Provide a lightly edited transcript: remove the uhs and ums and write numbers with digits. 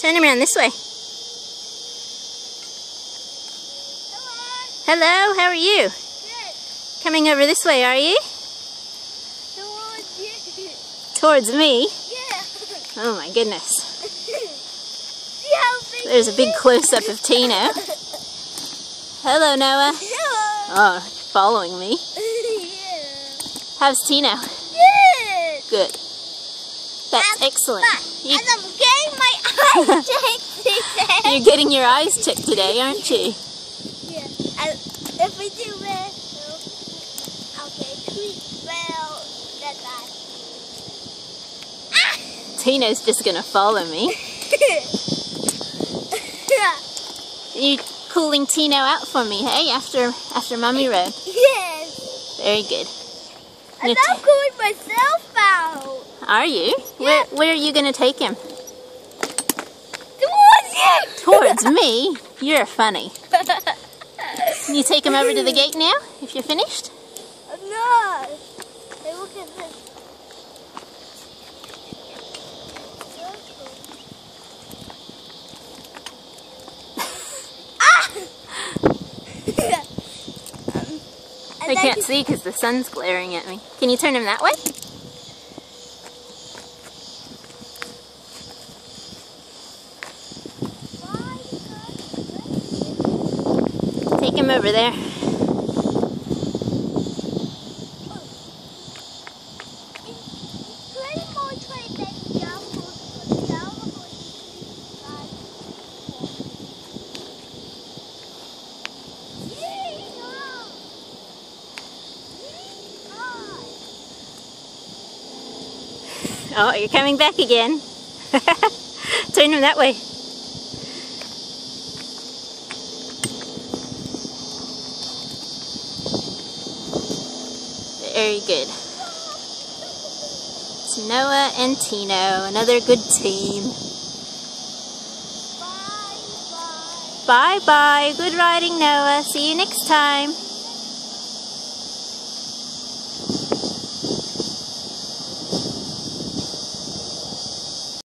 Turn him around this way. Hello, how are you? Good. Coming over this way, are you? Towards you. Towards me? Yeah. Oh my goodness. See how big There's a big close-up of Tino. Hello, Noah. Hello. Oh, following me. Yeah. How's Tino? Good. Good. That's excellent. And I'm getting my eyes checked today. You're getting your eyes checked today, aren't you? Yeah. And if we do well, okay, tweet well, that's that. Tino's just gonna follow me. You cooling Tino out for me, hey? After Mummy Road. Yes. Very good. And I'm cooling myself out. Are you? Yeah. Where are you gonna take him? Towards you. Towards me? You're funny. Can you take him over to the gate now, if you're finished? I'm not. Hey, look at this. I can't see because the sun's glaring at me. Can you turn him that way? Take him over there. Oh, you're coming back again. Turn him that way. Very good. It's Noah and Tino, another good team. Bye-bye. Good riding, Noah. See you next time.